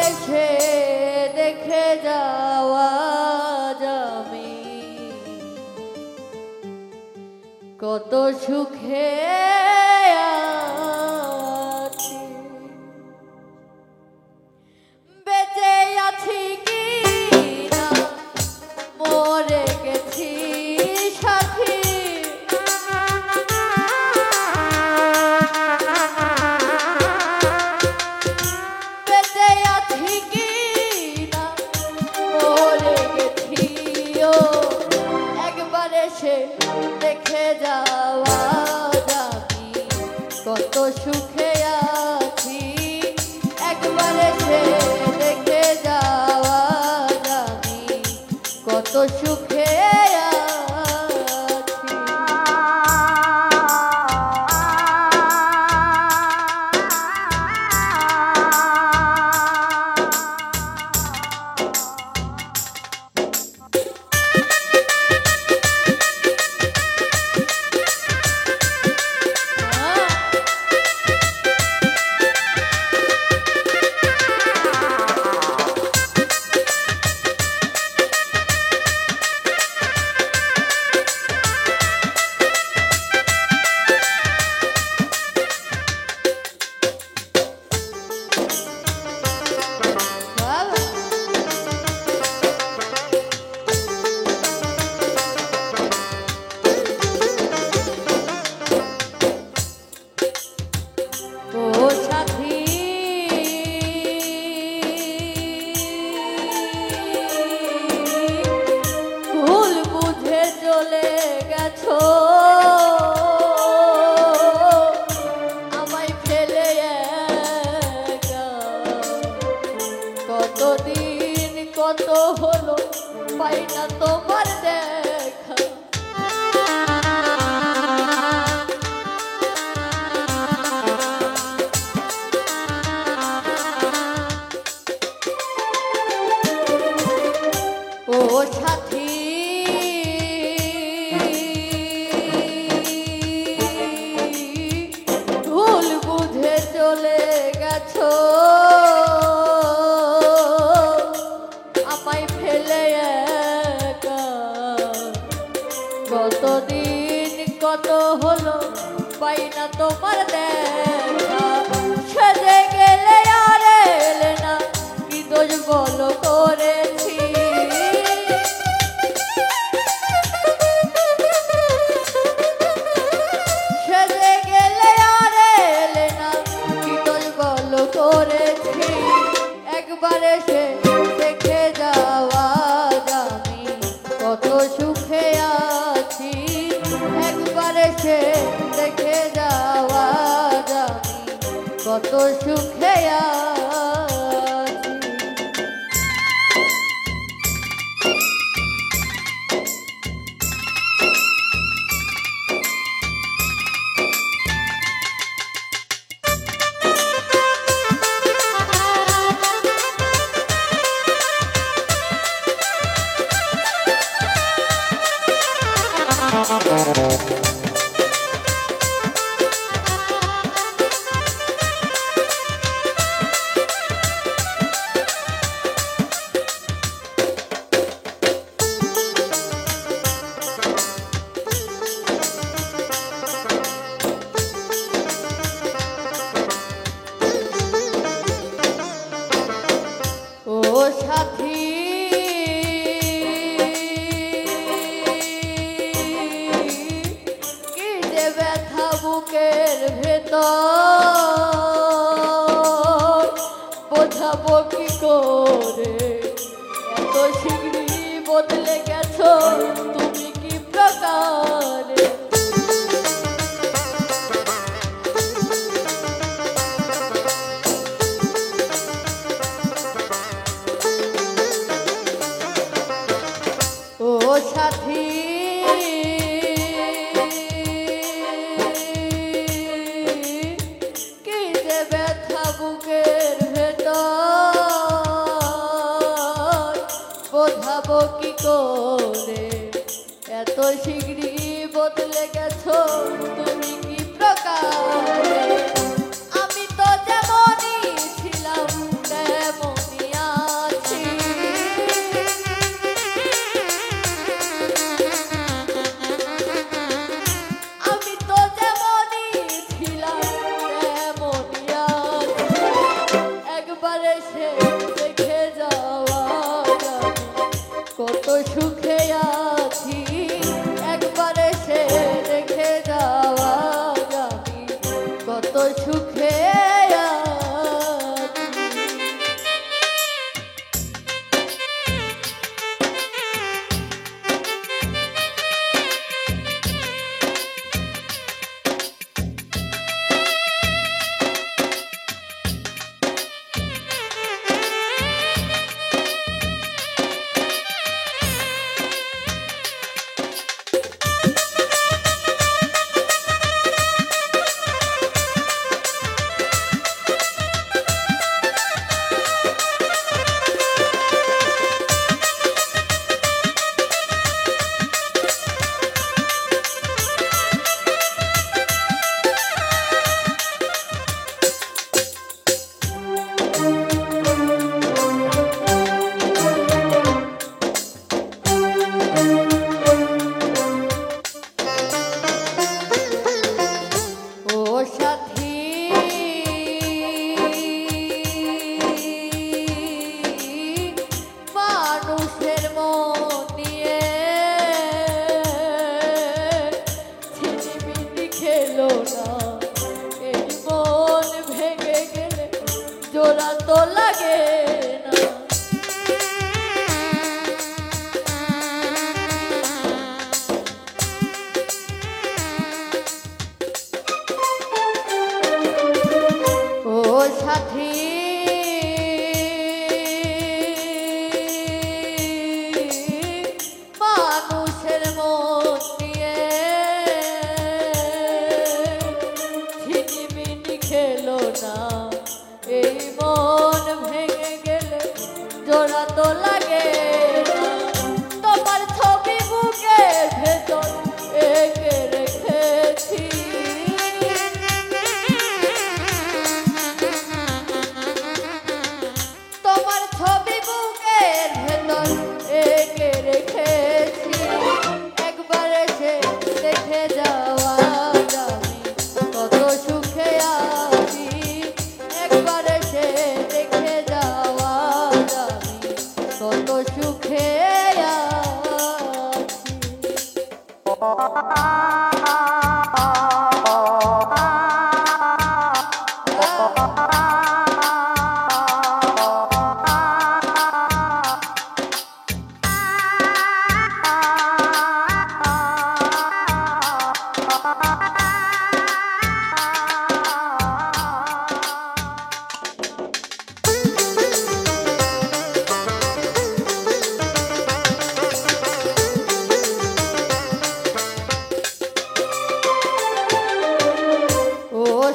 এসে দেখে যাওয়া যাবে কত সুখে আছি বেঁচে আছি কি না মরে গেছি সাথী দেখে যাওয়া যাবি কত সুখে আছি একবারে সে দেখে যাওয়া যাবি কত সুখে কত হলো পাই না তোমার দেখা ও সাথী ভুল বুঝে চলে গেছো কতদিন কত হলো পাই না তোমার দেখা সেজে গেলে আর এলে না কি দোষ বলো করেছি সেজে গেলে আর এলে না কি দোষ বলো করেছি একবার এসে দেখে যাওয়া যাবি কত সুখে আছি একবার এসে দেখে যাওয়া যাবি কত সুখে আছি সাথী কি যে ব্যথা বুকের ভেতর বোঝাবো কি করে এত শীঘ্রই বদলে গেছো তুমি কি প্রকারে সাথী কি যে ব্যথা বুকের ভেতর বোঝাবো কি করে এত শীঘ্রই বদলে গেছো তুমি কি প্রকারে আমি তো যেমনই ছিলাম তেমন কত সুখে আছি একবার এসে দেখে যাওয়া যাবি কত সুখে জোড়া তো লাগে না ও সাথী মানুষের মন নিয়ে ছিনিমিনি খেলো না এই মন ভেঙে গেলে জোড়া তো লাগে না তোমার ছবি বুকের ভেতর এঁকে রেখেছি তোমার ছবি বুকের ভেতর এঁকে রেখেছি একবার এসে দেখে যাওয়া যাবি কত সুখে আছি একবার এসে দেখে যাওয়া যাবি কত সুখে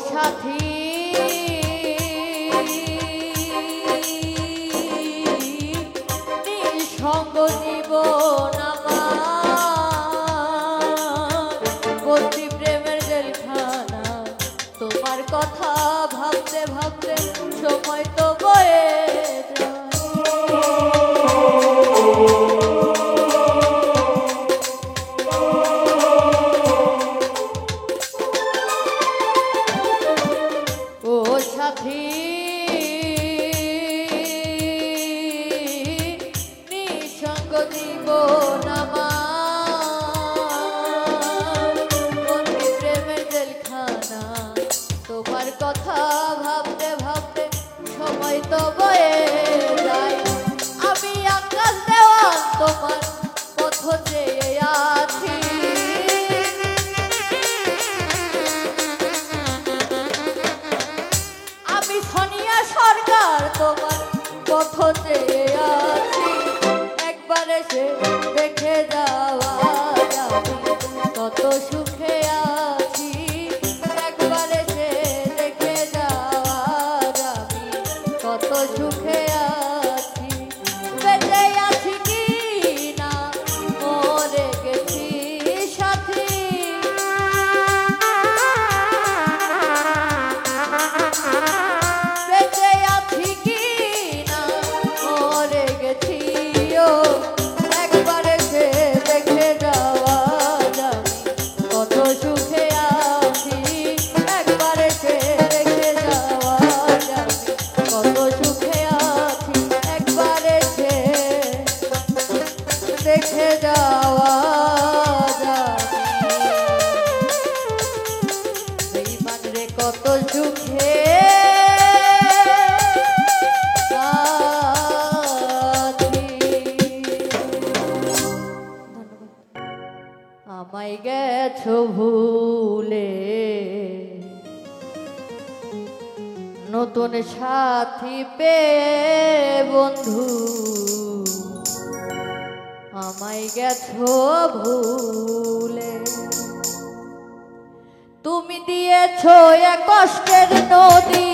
সাথী নিঃসঙ্গ জীবন আমার বন্দি প্রেমের জেলখানা তোমার কথা ভাবতে ভাবতে সময় তো বয়ে সাথী নিঃসঙ্গ জীবন আমার বন্দি প্রেমের জেলখানা তোমার কথা ভাবতে ভাবতে সময় তো বয়ে যায় আমি আকাশ দেওয়াল তোমার পথ চেয়ে আছি সরকার তোমার পথ চেয়ে আছি একবার এসে দেখে যাওয়া যাবি কত সুখে আছি একবার এসে দেখে যাওয়া যাবি কত সুখে আছি বেঁচে আছি কি না মরে গেছি সাথী একবার এসে দেখে যাওয়া বেঈমান রে কত সুখে আমায় গেছো ভুলে নতুন সাথী পেয়ে বন্ধু আমায় গেছো ভুলে তুমি দিয়েছো এক কষ্টের নদী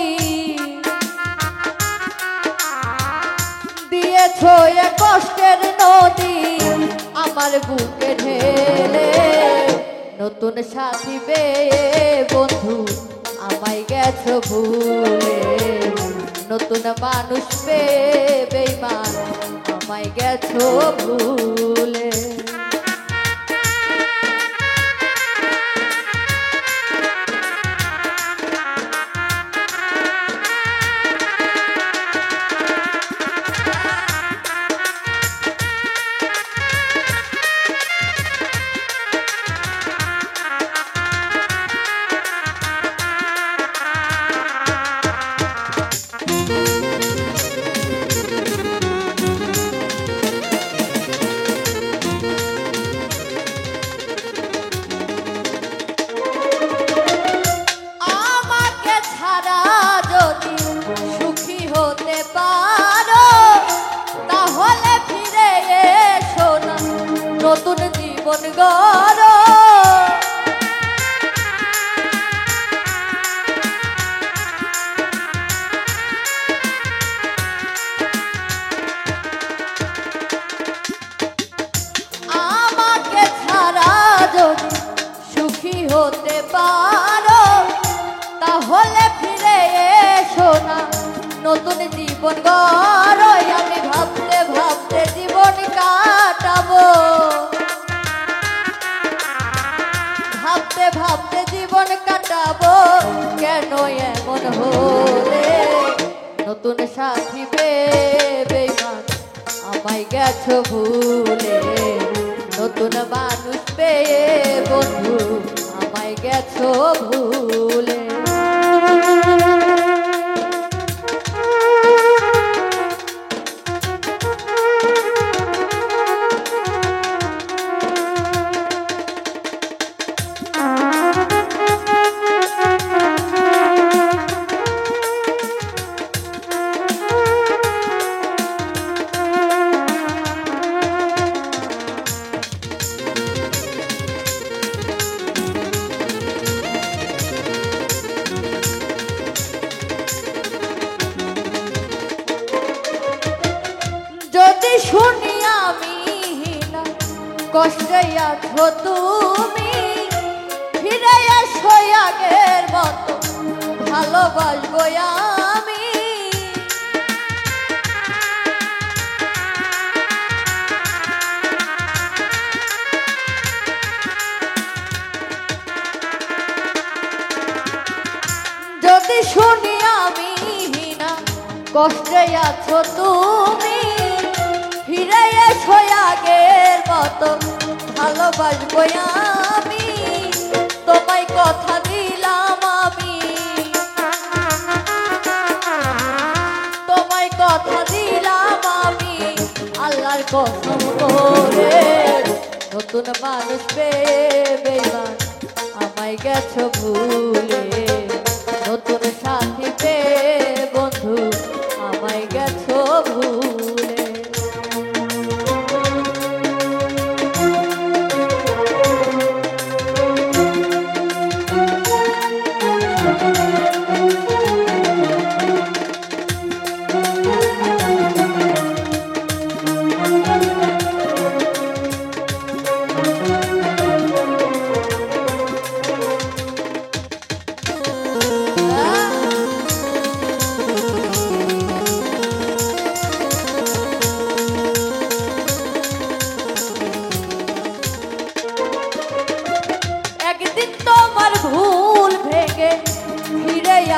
দিয়েছো এক কষ্টের নদী আমার বুকে ঢেলে নতুন সাথী পেয়ে বন্ধু আমায় গেছো ভুলে নতুন মানুষ পেয়ে বেঈমান আমায় গেছো ভুলে নতুন জীবন গড় আমাকে ছাড়া যদি সুখী হতে পারো তাহলে ফিরে এসো না নতুন জীবন গড় আমি ভাবতে ভাবতে জীবন কাটাবো ভাবতে ভাবতে জীবন কাটাবো কেন এমন হলে নতুন সাথী পেয়ে বেঈমান আমায় গেছো ভুলে নতুন মানুষ পেয়ে বন্ধু আমায় গেছো ভুলে শুনি আমি না কষ্টে আছো তুমি ফিরে এসো আগের মতো ভালোবাসবো আমি যদি শুনি আমি না কষ্টে আছো তুমি ফিরে এসো আগের মতো ভালোবাসবো আমি তোমায় কথা দিলাম আমি তোমায় কথা দিলাম আমি আল্লাহর কসম করে নতুন মানুষ পেয়ে বেঈমান আমায় গেছো ভুলে নতুন সাথী পেয়ে বন্ধু আমায় গেছো ভুলে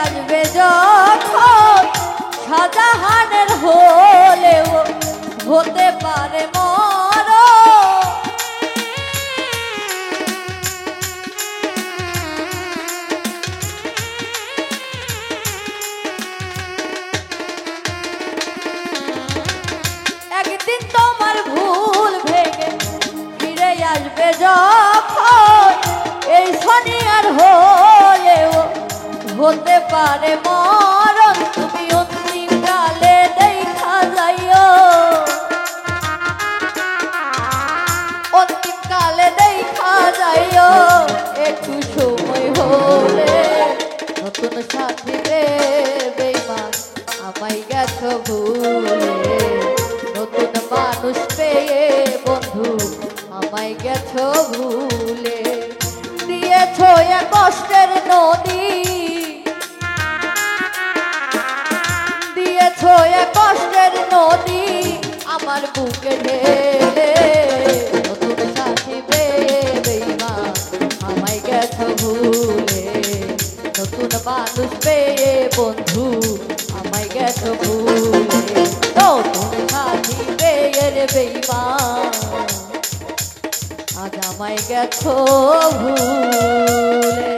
আসবে যখন শাহজাহানের হলেও হতে পারে মরণ আসবে যখন এই শনি আর হলেও হতে পারে মরণ, তুমি অন্তিম কালে দেখা যাইও, অন্তিম কালে দেখা যাইও, একটু সময় হলে নতুন সাথী রে বেঈমান আমায় গেছো ভুলে, নতুন মানুষ পেয়ে বন্ধু আমায় গেছো ভুলে, দিয়েছো এ কষ্টের নদী, দিয়েছো এ কষ্টের নদী আমার বুকে ঢেলে, নতুন সাথী পেয়ে বেঈমান আমায় গেছো ভুলে, নতুন মানুষ পেয়ে বন্ধু আমায় গেছো ভুলে, নতুন সাথী পেয়ে রে বেঈমান আজ আমায় গেছো ভুলে।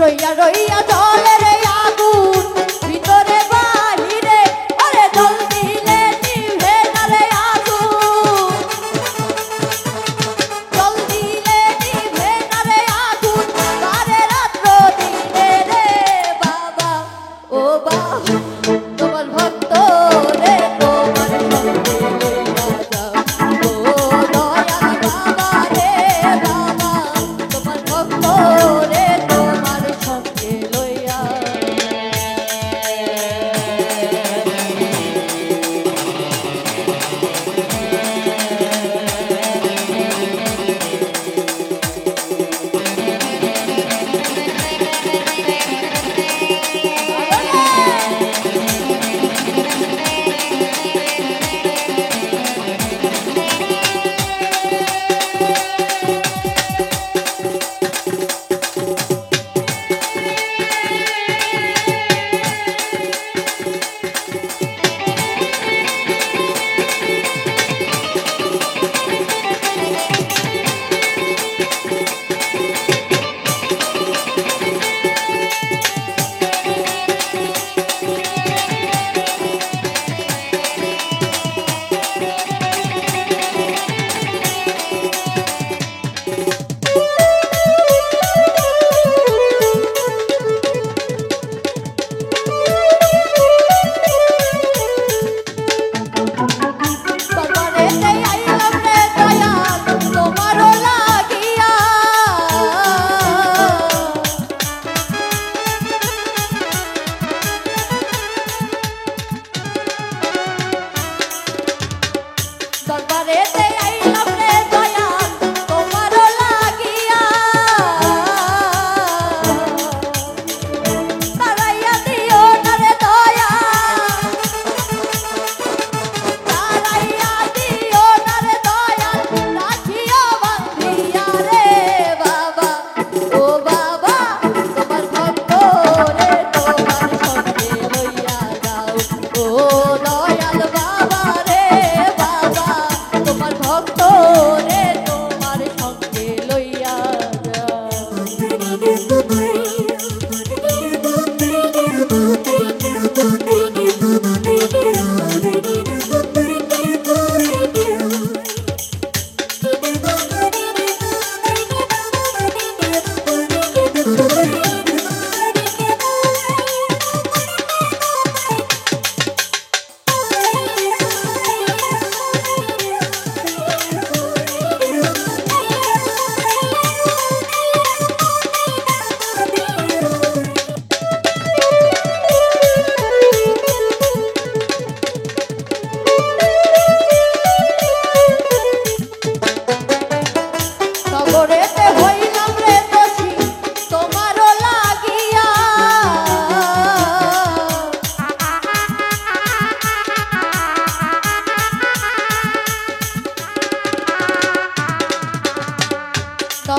রইয়া রইয়া জলের আগুন ভিতরে বাহিরে, ওরে জল দিলে নিভে না রে আগুন, জল দিলে নিভে না রে আগুন, বারে রাত্র দিনে রে বাবা ও বাবা তোমার ভক্ত রে তোমার সঙ্গে লইয়া যাও, ও দয়াল বাবা রে বাবা তোমার ভক্ত রে তোমার সঙ্গে লইয়া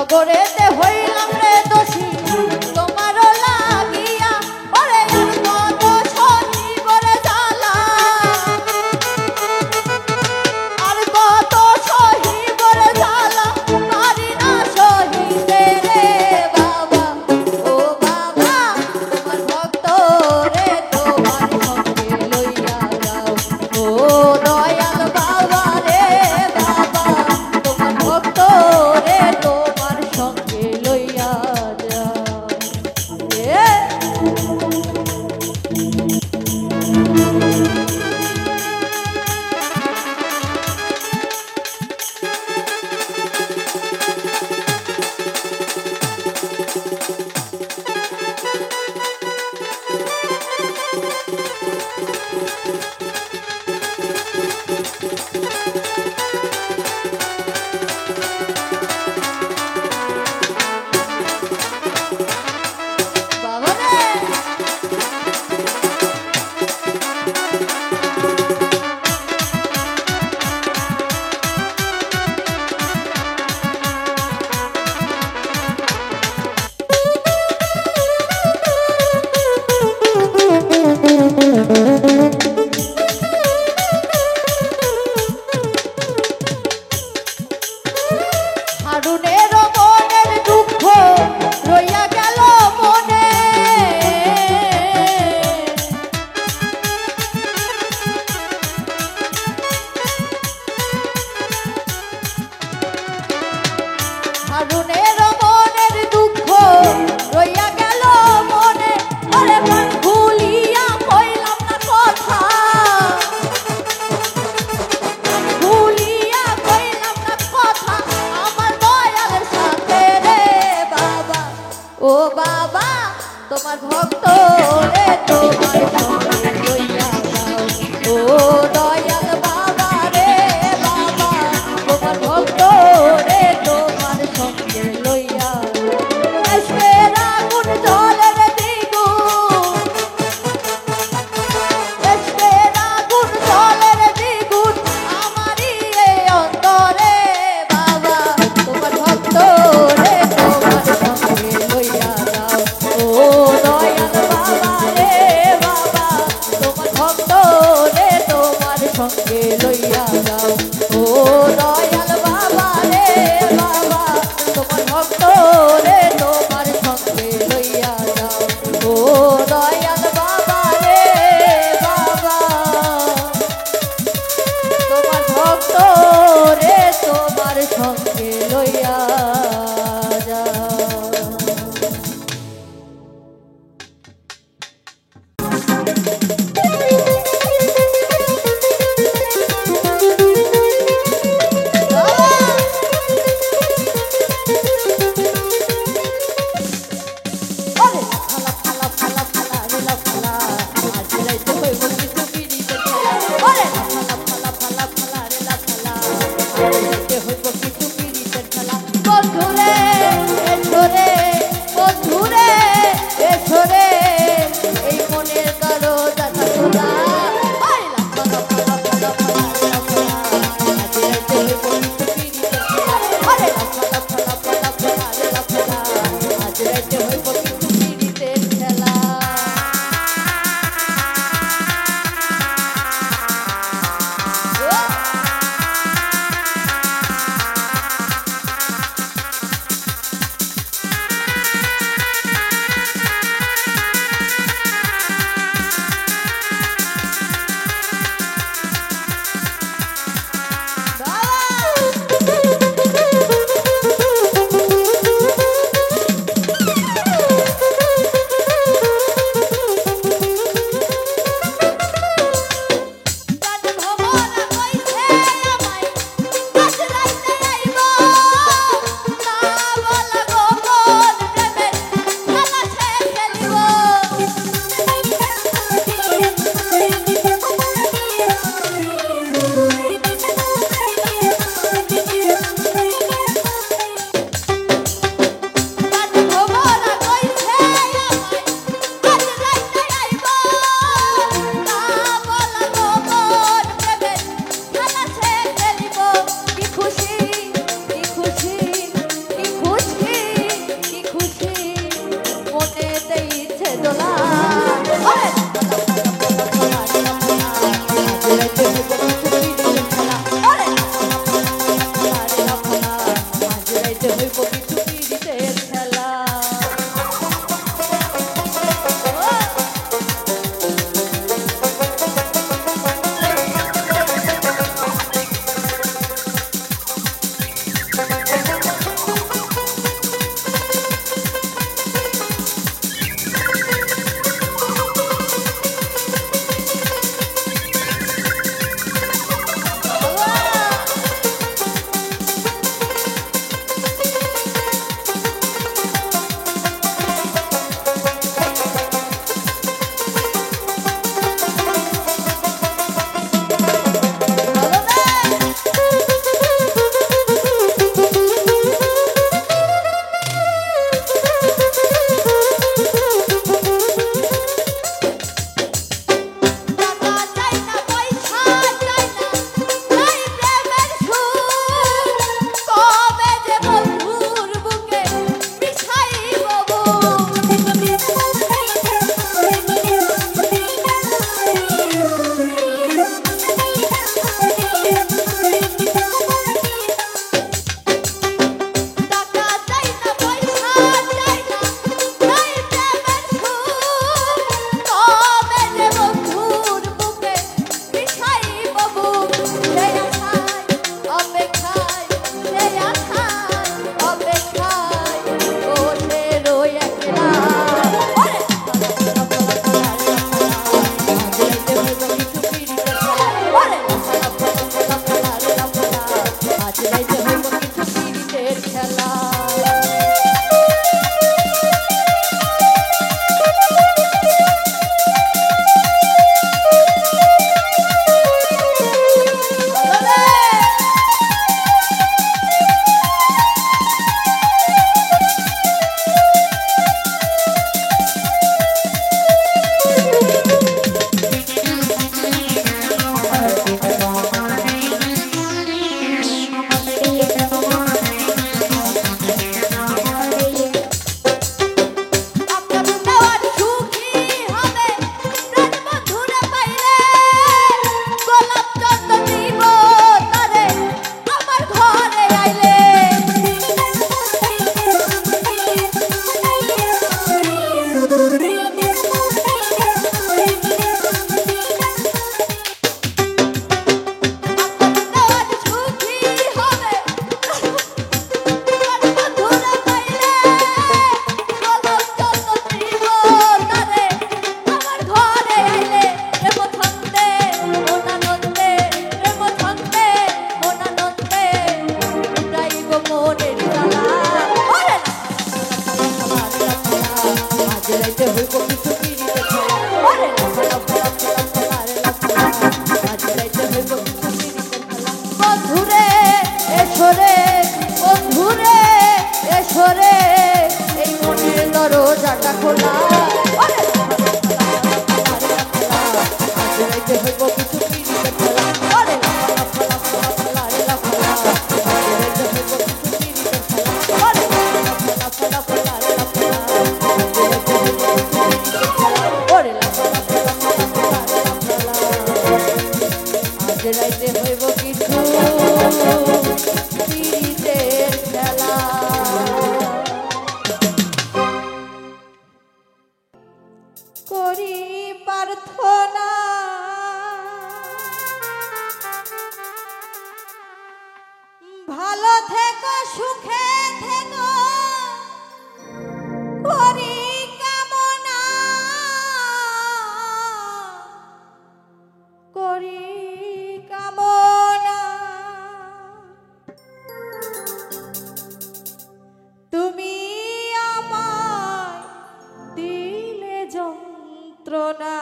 নগরেতে হইলাম রে দোষী তোমারও লাগিয়া ওরে আর কত সহিব রে জ্বালা আর কত সহিব রে জ্বালা পারি না সহিতে রে বাবা ও বাবা তোমার ভক্ত রে তোমার সঙ্গে লইয়া যাও ও দয়াল বাবা রে বাবা তোমার ভক্ত রে তোমার সঙ্গে লইয়া যাও এ বাবা রে হারুনের মনের দুঃখ রইয়া গেল মনে হারুনের মনের দুঃখ রইয়া গেল মনে ওরে মন ভুলিয়া কইলাম না কথা ভুলিয়া কইলাম না কথা আমার দয়ালের সাথে রে বাবা ও বাবা তোমার ভক্ত রে তোমার সঙ্গে লইয়া যাও ও দয়াল বাবা রে বাবা তোমার ভক্ত রে তোমার সঙ্গে লইয়া এসের আগুন জলের দ্বিগুণ এসের আগুন জলের দ্বিগুণ আমারই এই অন্তরে বাবা তোমার ভক্ত রে তোমার সঙ্গে লইয়া যাও ও দয়াল বাবা রে বাবা তোমার ভক্ত রে তোমার হইব কিছু পীড়িতের খেলা দরজাটা খোলা হইব কিছু পীড়িতের খেলা রাইতে হইব কিছু পীড়িতের খেলা করি প্রার্থনা ভালো থেকো সুখে থেকো করি কামনা করি কামনা তুমি আমায় দিলে যন্ত্রণা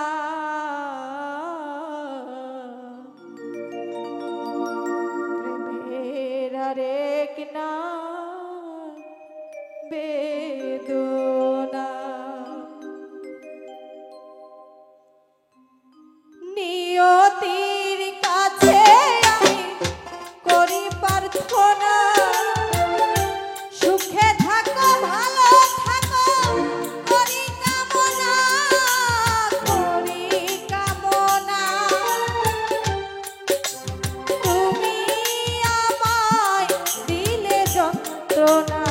প্রেমের আরেক না বেদনা নিয়তির কাছে আমি করি প্রার্থনা সুখে থাকো ভালো থাকো করি কামনা তুমি আমায় দিলে যন্ত্রণা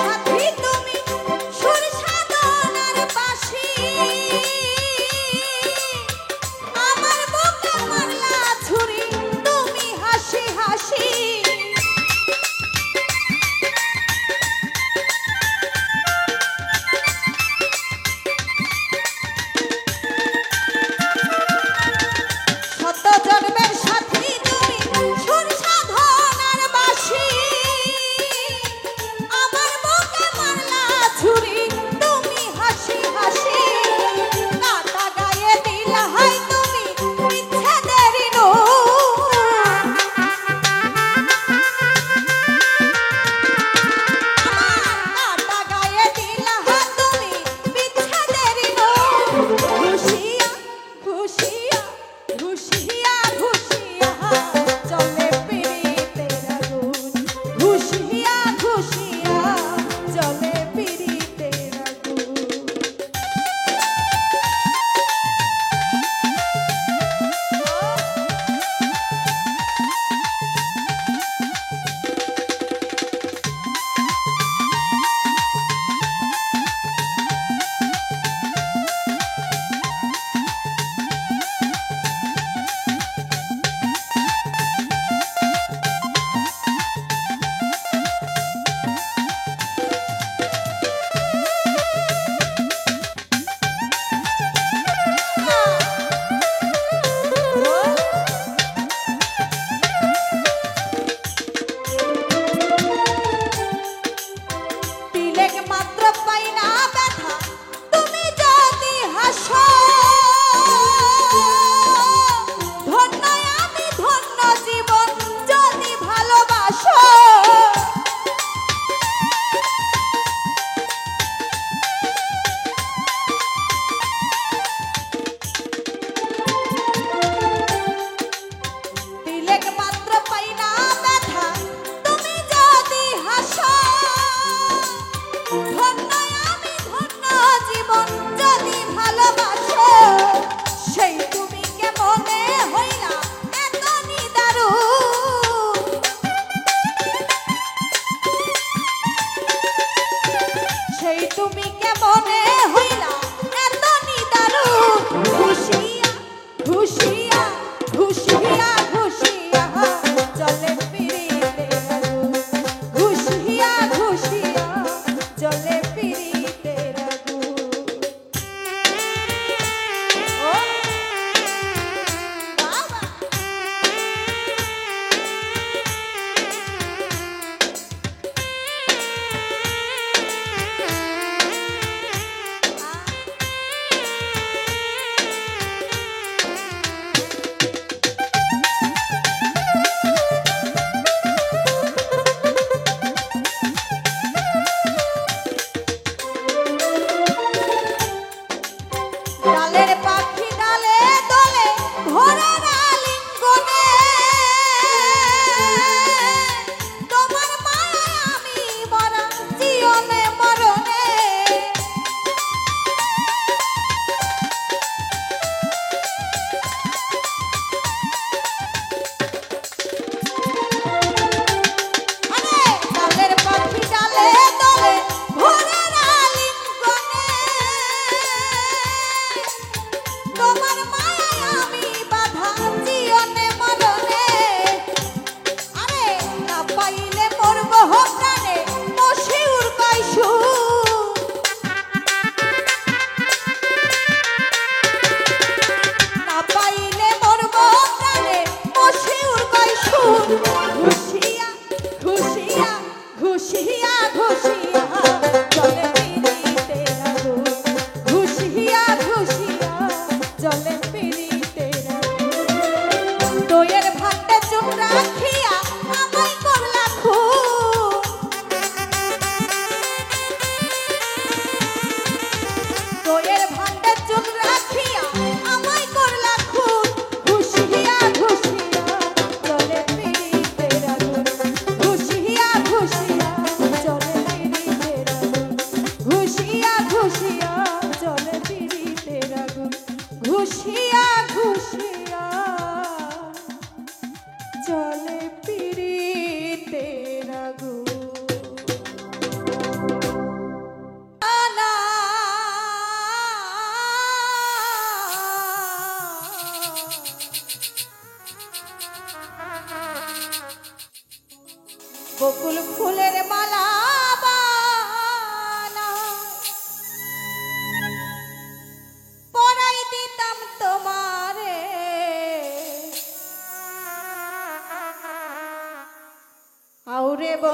সাথী তুমি সুর সাধনার বাঁশি আমার বুকে মারলা ছুরি তুমি হাসি হাসি শত জন্মের সাথী তুমি সুর সাধনার বাঁশি আমার বুকে মারলা ছুরি তুমি হাসি হাসি কাটা গায়ে দিলা হাই তুমি বিচ্ছেদের নূর কাটা গায়ে দিলা হাই তুমি বিচ্ছেদের নূর খুশিয়া খুশিয়া খুশিয়া খুশিয়া চলে পিরিতের আগুন খুশিয়া খুশিয়া চলে পিরিতের আগুন তিলেক মাত্র পাই না ব্যথা তুমি যদি হাসো ধন্য আমি ধন্য জীবন যদি ভালোবাসো তিলেক মাত্র পাই না ব্যথা তুমি যদি হাসো ধন্য আমি ধন্য জীবন যদি ভালোবাসো সেই তুমি কেমনে হইলা এত নিদারুণ সেই তুমি কেমনে হইলা এত নিদারুণ খুশিয়া খুশিয়া খুশিয়া খুশিয়া চলে পিরিতের আগুন খুশিয়া খুশিয়া চলে পিরিতের আগুন ও বাবা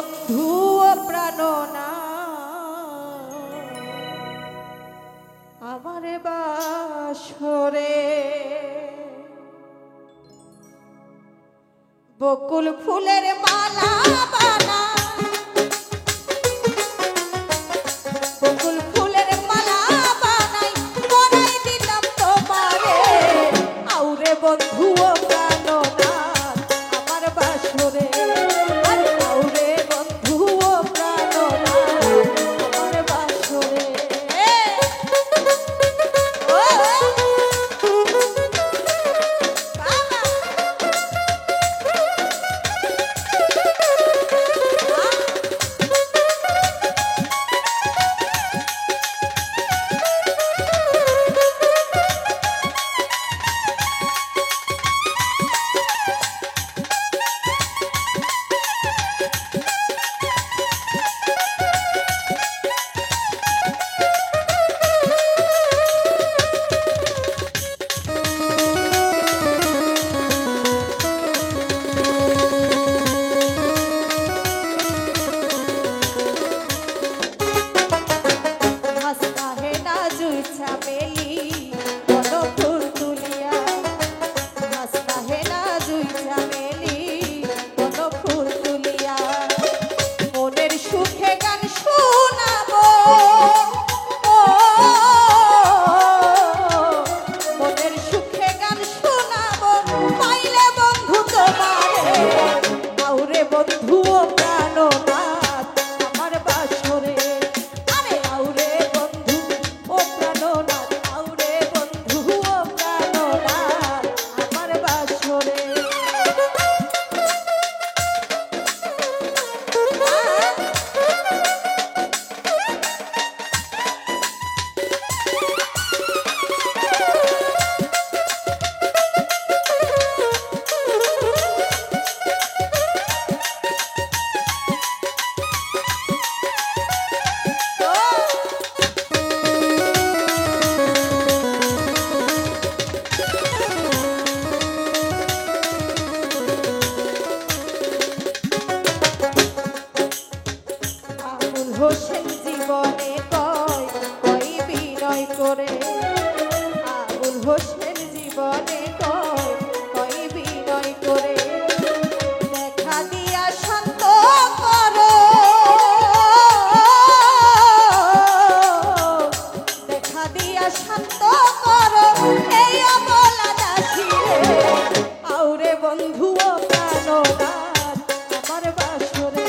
বন্ধু ও প্রাণনা আমার বাসরে বকুল ফুলের মালা বানা বকুল ফুলের মালা বানাই পরাই দিলাম তোমারে আউরে বন্ধু ও প্রাণনাথ আমার বাসরে আউরে বন্ধু ও প্রাণনাথ আমার বাসরে হোসেন জীবনে কয় কই বিনয় করে আবুল হোসেন জীবনে কয় কই বিনয় করে দেখা দিয়া শান্ত করো দেখা দিয়া শান্ত করো এই অবলা দাসী আউরে বন্ধু ও প্রাণনাথ আমার বাসরে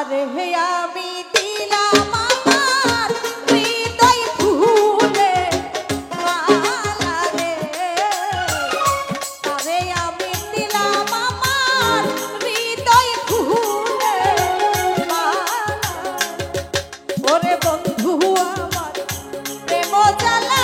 রে আমি দিলাম আমার হৃদয় ফুলে মালা রে আরে আমি দিলাম আমার হৃদয় ফুলে মালা ওরে বন্ধু আমার প্রেম জ্বালা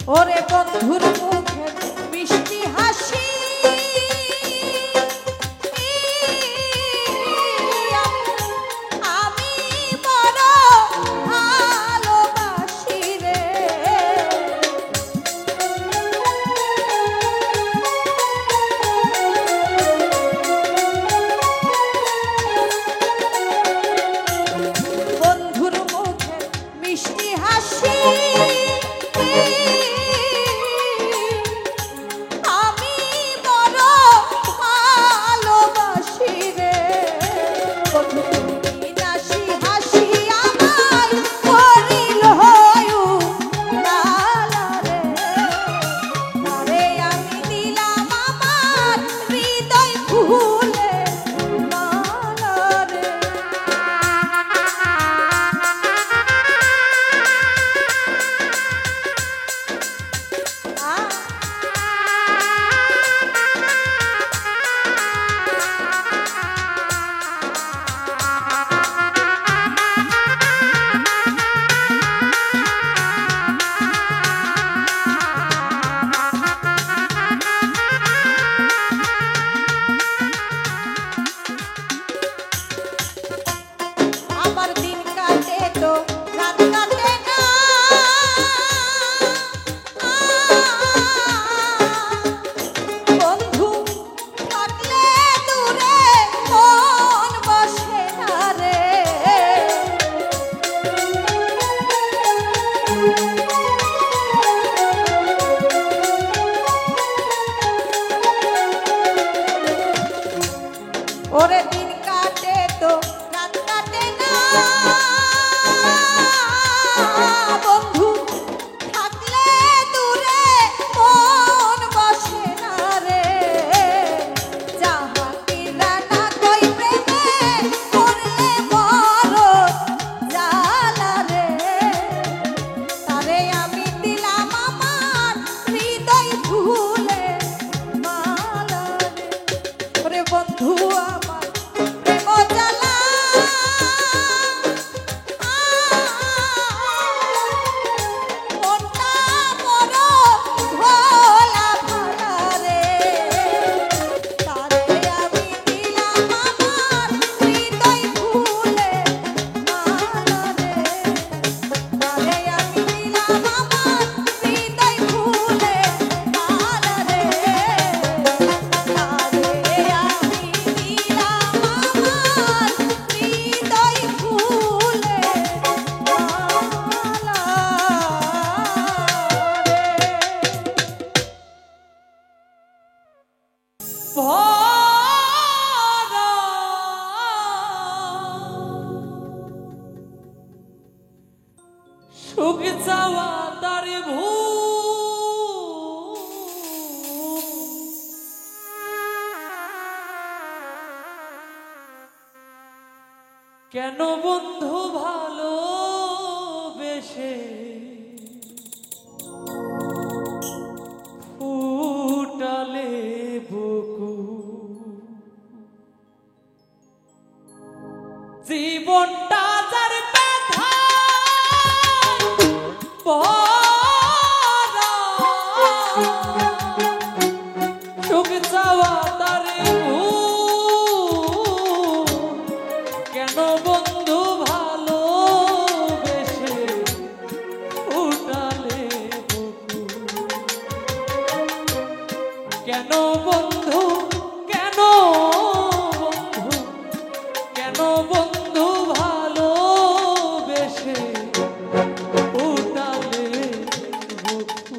ওরে বন্ধুর মুখে মিষ্টি হাসি আমি বড় ভালোবাসি রে বন্ধুর মুখে মিষ্টি হাসি সুখ চাওয়া তার কেন বন্ধু ভালোবেসে ফুটালে বুকু জীবনটা যার ব্যথা ভরা সুখ চাওয়া তার কেন বন্ধু ভালোবেসে ফুটালে বুকু কেন বন্ধু কেন বন্ধু কেন বন্ধু ভালোবেসে ফুটালে বুকু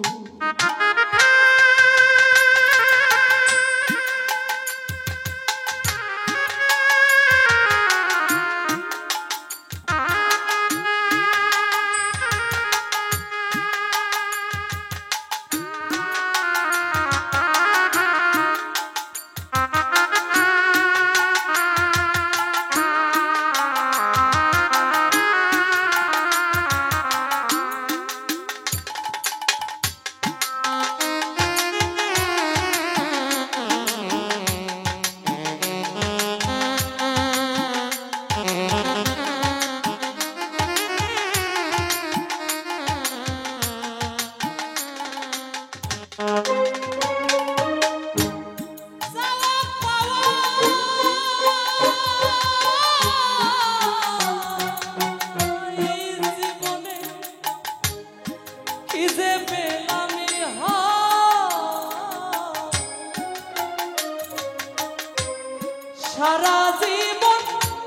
সারা জীবন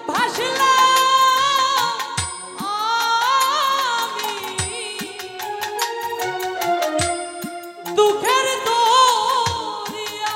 ভাসলাম আমি দুঃখের দরিয়া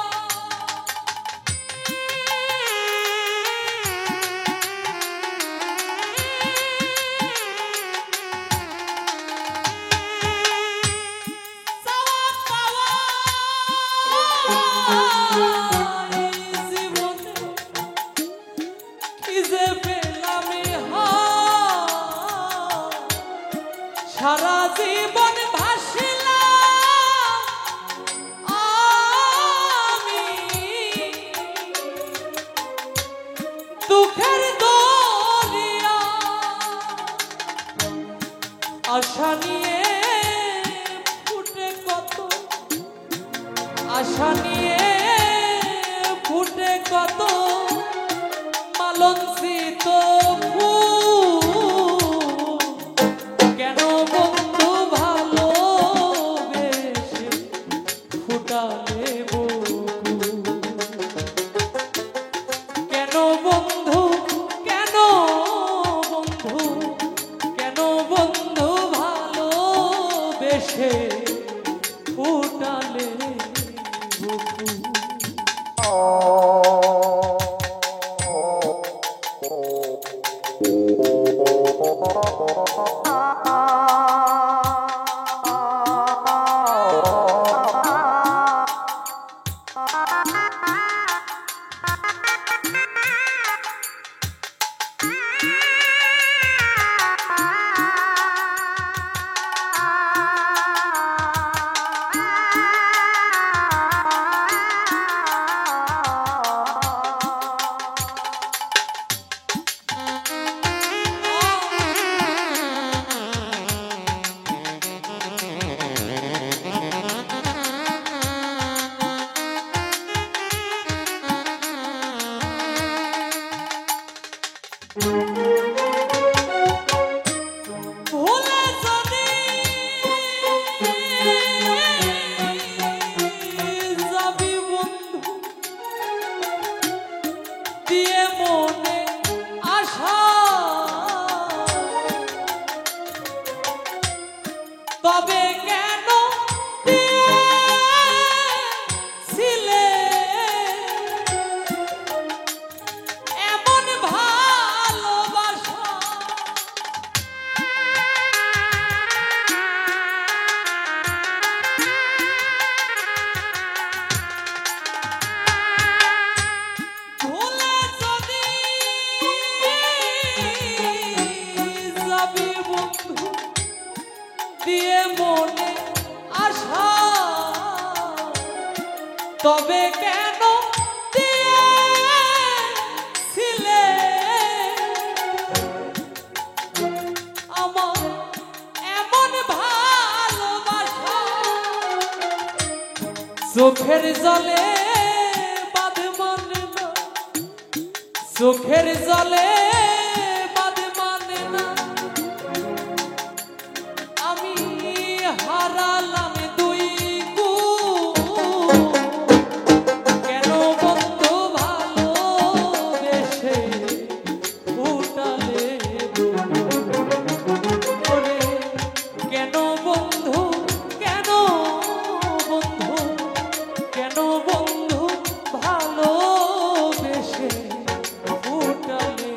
সারা জীবন ভাসলাম আমি দুঃখের দরিয়া আশা নিয়ে ফুটে কত আশা নিয়ে ফুটে কত মালঞ্চিত কেন বন্ধু ভালোবেসে ফুটালে বুকু কেন বন্ধু কেন বন্ধু কেন বন্ধু ভালোবেসে ফুটালে বুকু তবে কেন ছিলে এমন ভালোবাসা দিয়ে মনে আশা, তবে কেন দিয়েছিলে আমার এমন ভালোবাসা? চোখের জলে বাঁধ মানে না, চোখের জলে বাঁধ মানে না, আমি হারালাম দুই গুণ। কেন বন্ধু ভালোবেসে ফুটালে ওরে, কেন বন্ধু, কেন বন্ধু, কেন বন্ধু ভালোবেসে ফুটালে?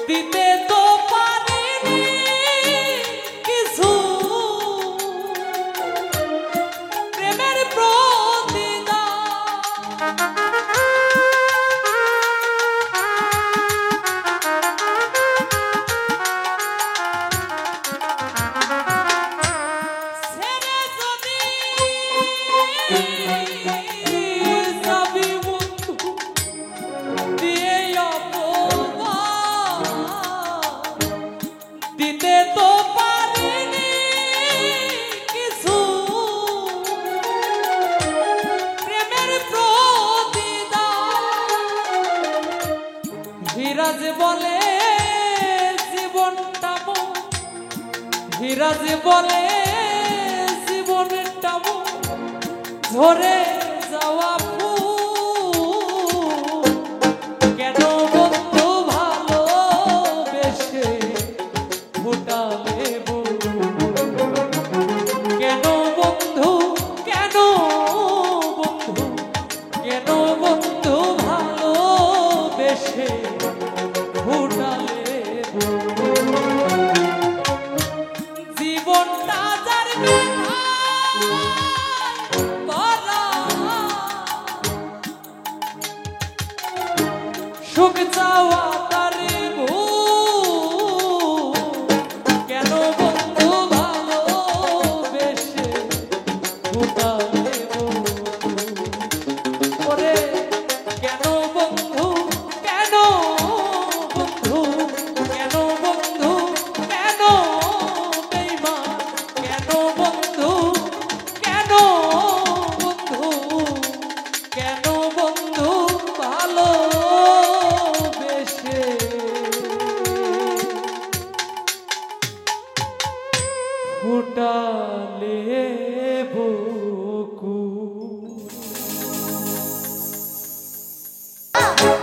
দিতে তো পারিনি কিছু, প্রেমের প্রতিদান। ছেড়ে যদি যাবি বন্ধু দিয়ে দিতে তো পারিনি কিছু, প্রেমের প্রতিদান। ধীরাজ বলে জীবনটা মো, ধীরাজ বলে জীবনটা মো ঝরে যাওয়া ফুল। কেন বন্ধু ভালোবেসে ফুটালে বুক? কেন বন্ধু, কেন বন্ধু, কেন বন্ধু ভালোবেসে ফুটালে বুক? জীবনটা যার ভরা, সুখ চাওয়া তার ভুল। কেন বন্ধু ভালোবেসে ফুটালে বুক? ওরে কেন বন্ধু, কেন বন্ধু, কেন বন্ধু, কেন বেঈমান? কেন বন্ধু, কেন বন্ধু, কেন বন্ধু ভালোবেসে ফুটালে বুক?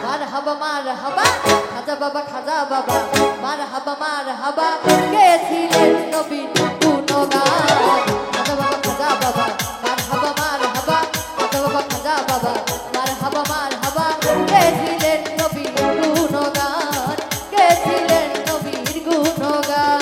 মারহাবা মারহাবা খাজা বাবা, খাজা বাবা মারহাবা মারহাবা, গেছিলেন নবীন গুণগান। খাজা বাবা, খাজা বাবা মারহাবা মারহাবা, খাজা বাবা, খাজা বাবা মারহাবা মারহাবা, গেছিলেন নবীন গুণগান, গেছিলেন নবীর গুণগান।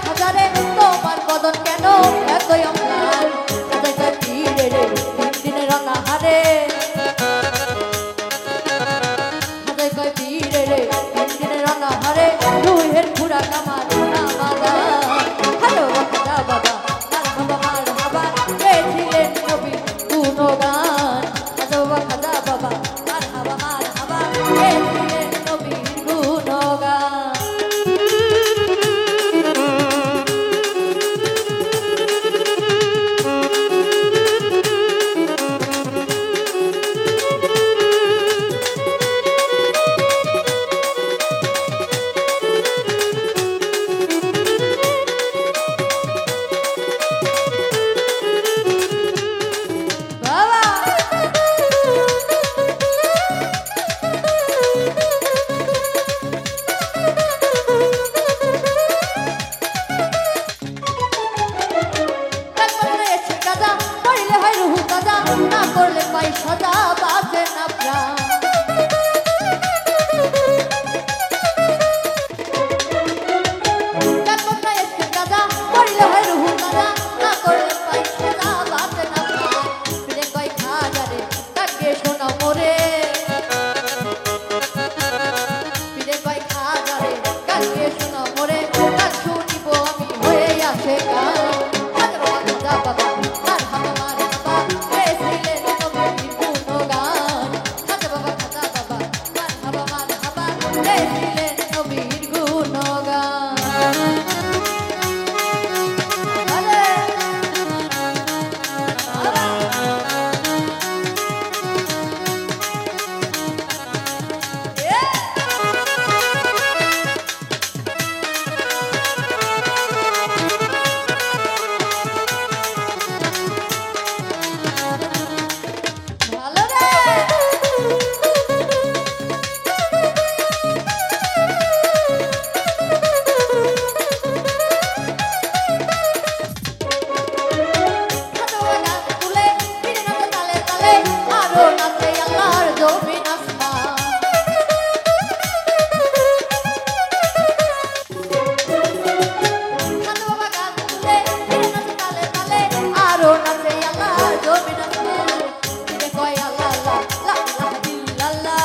খাজারে তোমার বদন কেন এতই অম্লান খাজাই কয় পীরে রে তিন দিনের অনাহারে খাজাই কয় পীরে রে তিন দিনের অনাহারে রুহের খুরা কামার না বাবা হ্যালো খাজা বাবা মার হাবা গেছিলেন নবী গুণগান খাজা বাবা খাজা বাবা মার হাবা গেছিলেন নবীর গুণগান না করলে পাই সদা বাঁচে না প্রাণ গাদা করিলে হয় রুহু গাদা না করলে পাই সদা বাঁচে না প্রাণ ফিরে কয় খাজারে তাকে শোনা মোরে ফিরে কয় খাজারে তাকে শোনা মোরে তার শুনিব আমি হয়ে আসে গান খাজা বাবা মার হাবা গেছিলেন নবীর গুণগান খাজা বাবা মার হাবা গেছিলেন নবীর গুণগান ভালো রে খাজা বাবা তুলে ফিরে নাচে তালে তালে আরো নাচে আল্লাহর জমিন আসমান খাজা বাবা গান তুলে ফিরে নাচে তালে তালে আরো নাচে আল্লাহর জমিন আসমান ফিরে কয় আল্লাহ আল্লাহ লা ইলাহা ইল্লাল্লাহ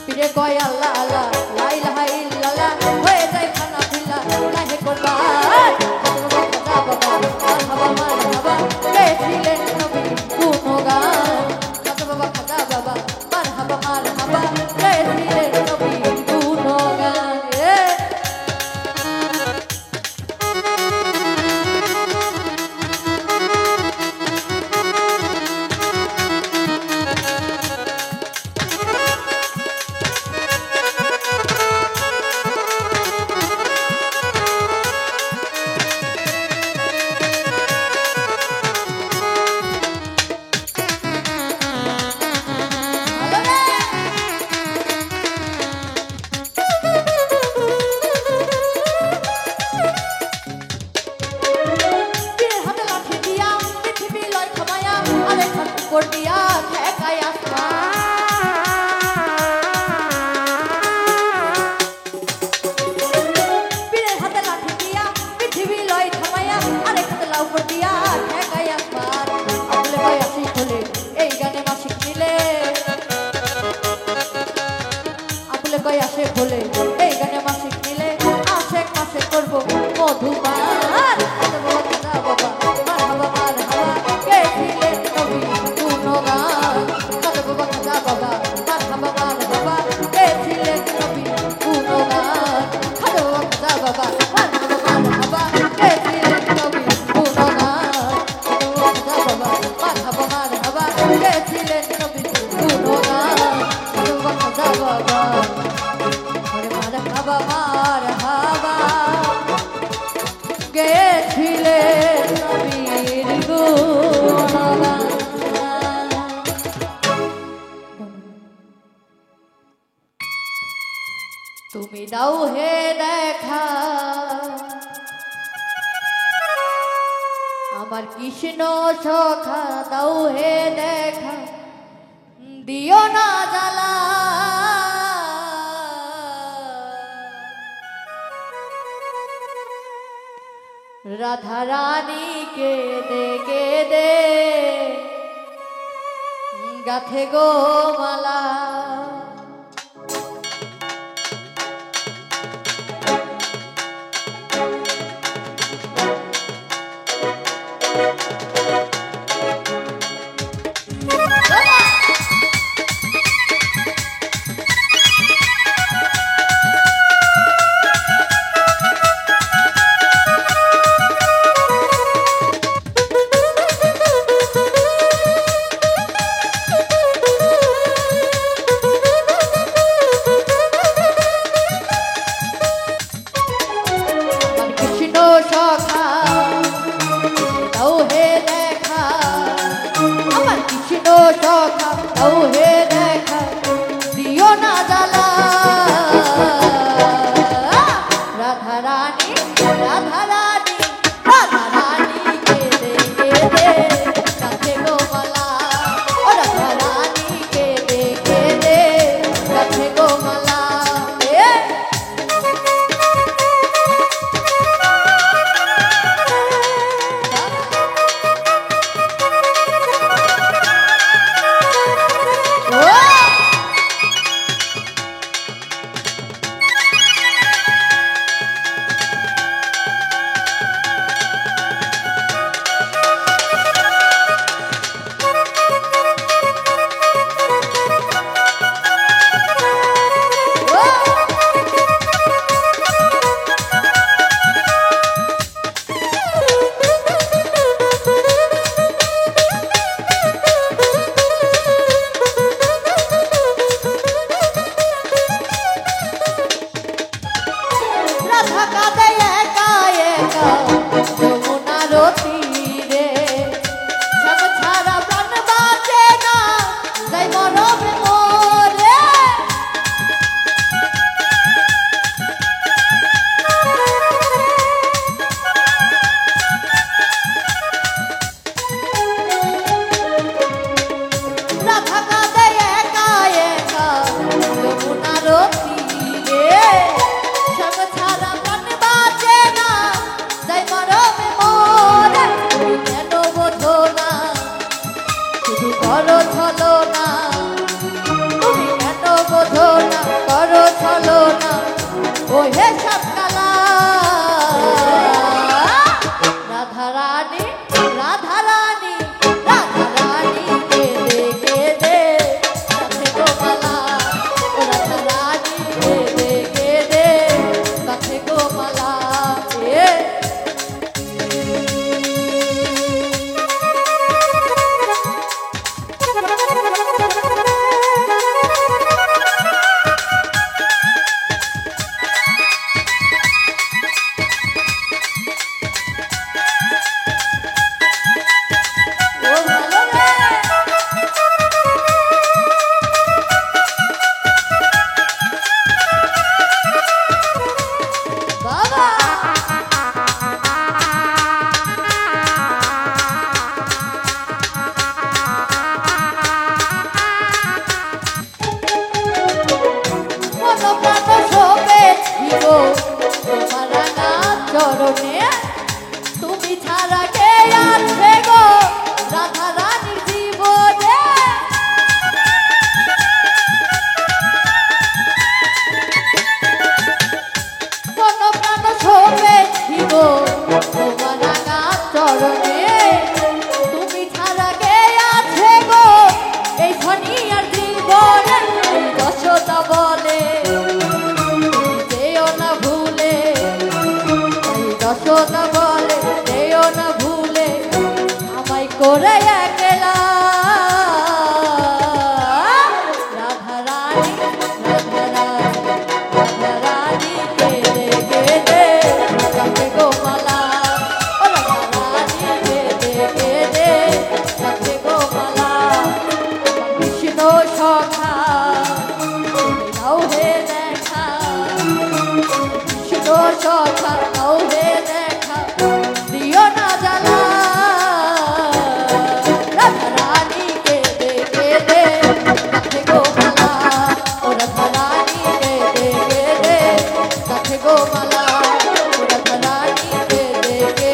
ফিরে কয় আল্লাহ আল্লাহ লা ইলাহা ইল্লাল্লাহ হয়ে যায় খানা পিল্লা লাহে কোরবান খাজা বাবা মার হাবা গেছিলেন নবীর গুণগান খাজা বাবা মার হাবা গেছিলেন নবীর গুণগান ভালো রে পীরের হাতে লাঠি দিয়া পৃথিবী লয় থামায়া আরেক হাত উপর দিয়া ঠেকায় আসমান পীরের হাতে লাঠি দিয়া পৃথিবী লয় থামায়া আরেক হাতে লাউ উপর দিয়া ঠেকায় আসমান আবুলে ভাই আসি খোলে এই গানে মাসিক মিলে আবুলে কয় আসে খোলে এই গানে মাসিক মিলে আশেক মাসে করবো মধুবার খাজা বাবা মার হাবা গেছিলেন নবীর গুণগান খাজা বাবা মার হাবা গেছিলেন নবীর গুণগান খাজা বাবা মার হাবা গেছিলেন নবীর গুণগান খাজা বাবা মার হাবা গেছিলেন নবীর গুণগান খাজা বাবা মার হাবা গেছিলেন নবীর গুণগান তুমি দাও হে দেখা আমার কৃষ্ণ সখা দাও হে দেখা দিও না জ্বালা রাধা রানী কেঁদে কেঁদে গাথে গো মালা। সখা দাও হে দেখা, আমার কৃষ্ণ সখা দাও হে দেখা, দিও না জ্বালা। রাধা রানী রাধা রানী রাধা রানী কেঁদে কেঁদে গাথে গো মালা। ও রাধা রানী কেঁদে কেঁদে গাথে গো মালা। করো ছলো না তুমি কেন বোঝো না, করো ছলো না ও হে সবকালা। রাধা রানী রাধা রানী রাধা রানী কেঁদে কেঁদে গাথে গো মালা। ও রাধা রানী কেঁদে কেঁদে গাথে গো মালা। চরণে তুমি ছাড়া কে আছে গো রাধা রানীর জীবনে। কোন প্রাণ শোভেছি গো তোমার রাঙা চরণে, তুমি ছাড়া কে আছে গো এই ধনিয়ার জীবনে। যশোদা বলে যেও না ভুলে, যশোদা বলে যেও না ভুলে আমায় করে একলা। রাধা রানী রাধা রানী রাধা রানী কেঁদে কেঁদে গাথে গো মালা। ও রাধা রানী কেঁদে কেঁদে গাথে গো মালা। কৃষ্ণ সখা দাও হে দেখা, কৃষ্ণ সখা দাও হে দেখা, দিও না জ্বালা। রাধা রানী কেঁদে কেঁদে গাথে গো মালা। ও রাধা রানী কেঁদে কেঁদে গাথে গো মালা। ও রাধা রানী কেঁদে কেঁদে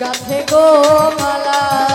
গাছে গো মালা